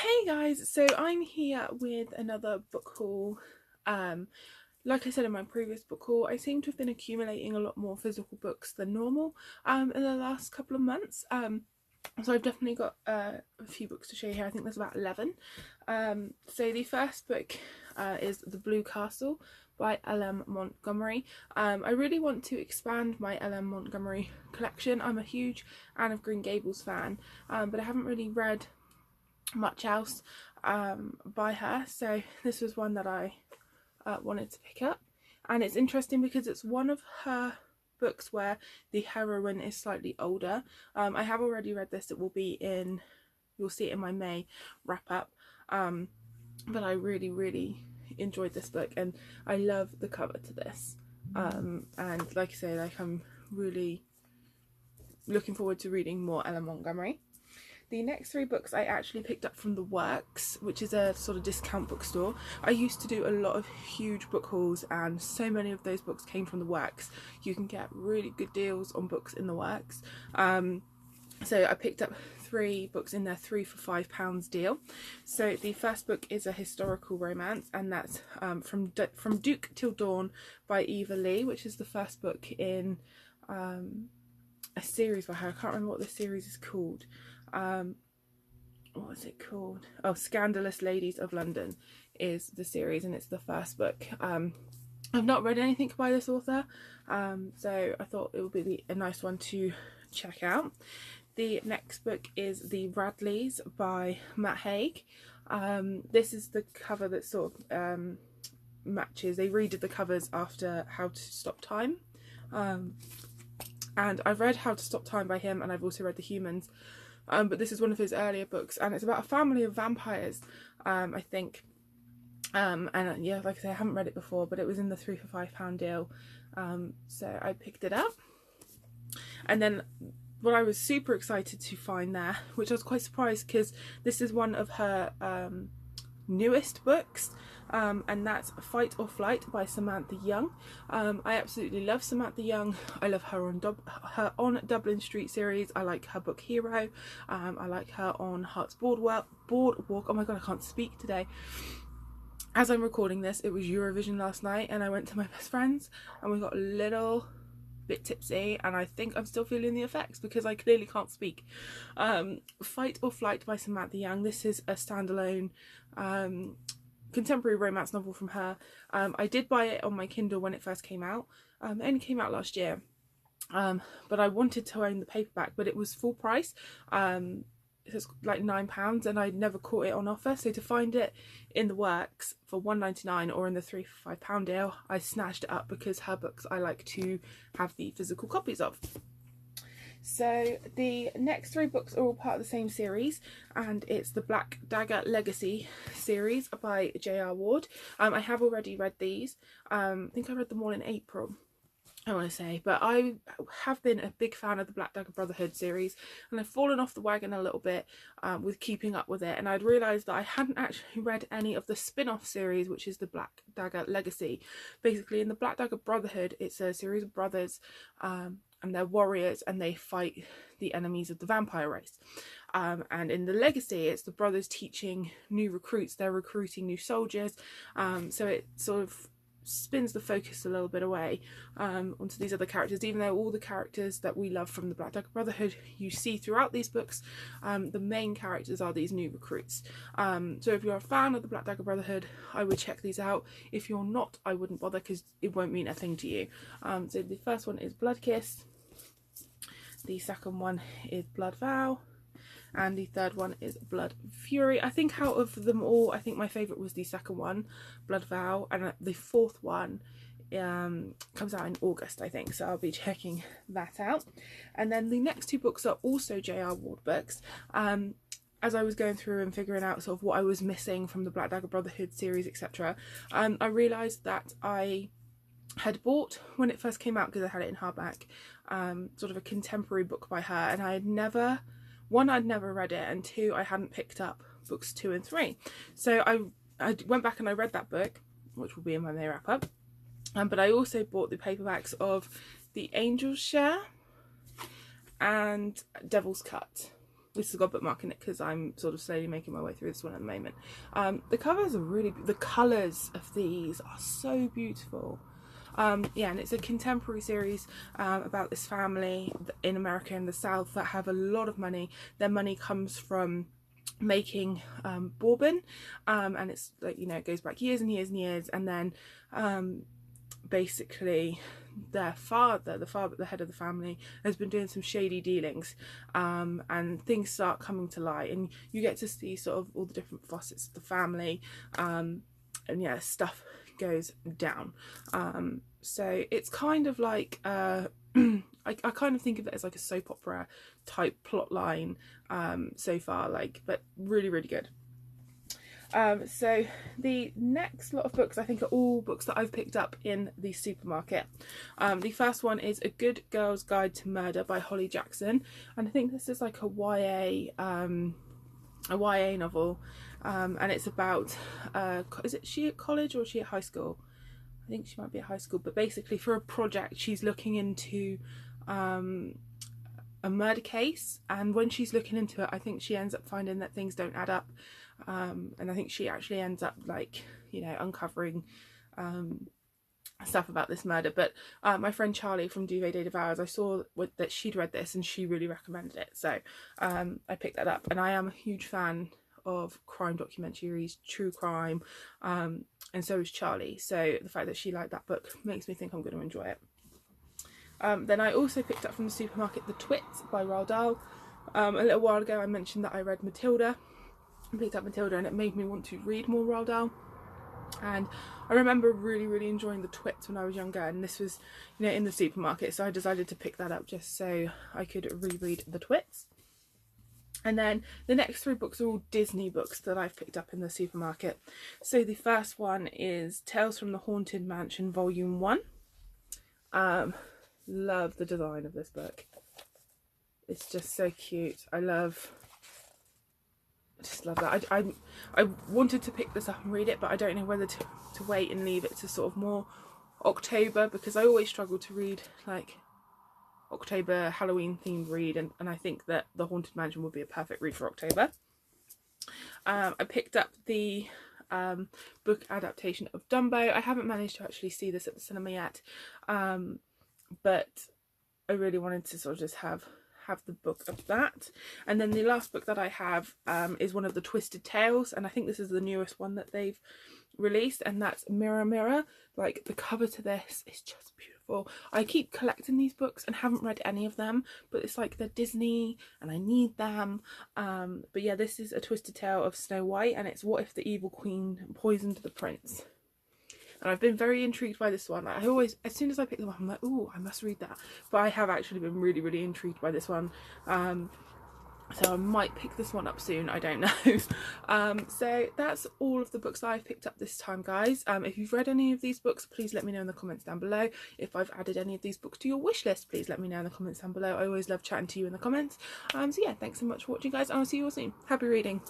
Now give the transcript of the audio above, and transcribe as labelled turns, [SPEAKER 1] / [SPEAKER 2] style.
[SPEAKER 1] Hey guys, so I'm here with another book haul. Like I said in my previous book haul, I seem to have been accumulating a lot more physical books than normal in the last couple of months. So I've definitely got a few books to show you here. I think there's about 11. So the first book is The Blue Castle by L.M. Montgomery. I really want to expand my L.M. Montgomery collection. I'm a huge Anne of Green Gables fan, but I haven't really read much else by her, so this was one that I wanted to pick up. And it's interesting because it's one of her books where the heroine is slightly older. I have already read this. It will be in, you'll see it in my May wrap up, but I really enjoyed this book and I love the cover to this, and like I say, I'm really looking forward to reading more Ella Montgomery. The next 3 books I actually picked up from The Works, which is a sort of discount bookstore. I used to do a lot of huge book hauls and so many of those books came from The Works. You can get really good deals on books in The Works. So I picked up 3 books in their 3 for £5 deal. So the first book is a historical romance, and that's From Duke Till Dawn by Eva Lee, which is the first book in a series by her. I can't remember what this series is called. What is it called? Oh, Scandalous Ladies of London is the series, and it's the first book. I've not read anything by this author, so I thought it would be a nice one to check out. The next book is The Radleys by Matt Haig. This is the cover that sort of matches. They redid the covers after How to Stop Time. And I've read How to Stop Time by him, and I've also read The Humans. But this is one of his earlier books, and it's about a family of vampires, I think. And yeah, like I say, I haven't read it before, but it was in the 3 for £5 deal, so I picked it up. And then what I was super excited to find there, which I was quite surprised because this is one of her newest books, and that's Fight or Flight by Samantha Young. I absolutely love Samantha Young. I love her on Dublin Street series. I like her book Hero. I like her on Heart's Boardwalk. Oh my god, I can't speak today. As I'm recording this, it was Eurovision last night, and I went to my best friend's and we got a little bit tipsy, and I think I'm still feeling the effects because I clearly can't speak. Fight or Flight by Samantha Young. This is a standalone contemporary romance novel from her. I did buy it on my Kindle when it first came out. It only came out last year, but I wanted to own the paperback, but it was full price. It's like £9, and I'd never caught it on offer, so to find it in The Works for £1.99 or in the 3 for £5 deal, I snatched it up because her books I like to have the physical copies of. So the next 3 books are all part of the same series, and it's the Black Dagger Legacy series by J.R. Ward. I have already read these. I think I read them all in April, I want to say, but I have been a big fan of the Black Dagger Brotherhood series, and I've fallen off the wagon a little bit with keeping up with it, and I'd realised that I hadn't actually read any of the spin-off series, which is the Black Dagger Legacy. Basically, in the Black Dagger Brotherhood, it's a series of brothers, and they're warriors, and they fight the enemies of the vampire race. And in the Legacy, it's the brothers teaching new recruits. They're recruiting new soldiers, so it sort of spins the focus a little bit away onto these other characters, even though all the characters that we love from the Black Dagger Brotherhood you see throughout these books. The main characters are these new recruits. So if you're a fan of the Black Dagger Brotherhood, I would check these out. If you're not, I wouldn't bother because it won't mean a thing to you. So the first one is Blood Kiss, the second one is Blood Vow, and the third one is Blood Fury. I think out of them all, I think my favourite was the second one, Blood Vow, and the fourth one comes out in August, I think, so I'll be checking that out. And then the next 2 books are also J.R. Ward books. As I was going through and figuring out sort of what I was missing from the Black Dagger Brotherhood series, etc., I realised that I had bought, when it first came out, because I had it in hardback, sort of a contemporary book by her, and I'd never read it, and 2, I hadn't picked up books 2 and 3. So I went back and I read that book, which will be in my May wrap up, but I also bought the paperbacks of The Angel's Share and Devil's Cut. this has got bookmark in it because I'm sort of slowly making my way through this one at the moment. The covers are really, the colours of these are so beautiful. Yeah, and it's a contemporary series about this family in America in the South that have a lot of money. Their money comes from making bourbon, and it's like, you know, it goes back years and years and years, and then basically their father, the head of the family, has been doing some shady dealings, and things start coming to light, and you get to see sort of all the different facets of the family, and yeah, stuff goes down. So it's kind of like I kind of think of it as like a soap opera type plot line so far, like, but really, really good. So the next lot of books I think are all books that I've picked up in the supermarket. The first one is A Good Girl's Guide to Murder by Holly Jackson, and I think this is like a YA novel, and it's about is she at college or is she at high school? I think she might be at high school, but basically for a project she's looking into a murder case, and when she's looking into it, I think she ends up finding that things don't add up, and I think she actually ends up, like, you know, uncovering stuff about this murder. But my friend Charlie from Duvet Day Devours, I saw that she'd read this and she really recommended it, so I picked that up, and I am a huge fan of crime documentaries, true crime, and so is Charlie, so the fact that she liked that book makes me think I'm going to enjoy it. Then I also picked up from the supermarket The Twit by Roald Dahl. A little while ago I mentioned that I read Matilda. I picked up Matilda and it made me want to read more Roald Dahl. And I remember really, really enjoying The Twits when I was younger, and this was, you know, in the supermarket, so I decided to pick that up just so I could reread The Twits. And then the next three books are all Disney books that I've picked up in the supermarket. So the first one is Tales from the Haunted Mansion Volume 1. Love the design of this book. It's just so cute. I just love that. I wanted to pick this up and read it, but I don't know whether to wait and leave it to sort of more October, because I always struggle to read like October Halloween themed read, and I think that The Haunted Mansion would be a perfect read for October. I picked up the book adaptation of Dumbo. I haven't managed to actually see this at the cinema yet, but I really wanted to sort of just have the book of that. And then the last book that I have is one of the Twisted Tales, and I think this is the newest one that they've released, and that's Mirror Mirror. Like, the cover to this is just beautiful. I keep collecting these books and haven't read any of them, but it's like they're Disney and I need them. But yeah, this is A Twisted Tale of Snow White, and it's what if the evil queen poisoned the prince. And I've been very intrigued by this one. I always, as soon as I pick them up, I'm like, oh, I must read that. But I have actually been really, really intrigued by this one. So I might pick this one up soon, I don't know. So that's all of the books that I've picked up this time, guys. If you've read any of these books, please let me know in the comments down below. If I've added any of these books to your wish list, please let me know in the comments down below. I always love chatting to you in the comments. So yeah, thanks so much for watching, guys, and I'll see you all soon. Happy reading.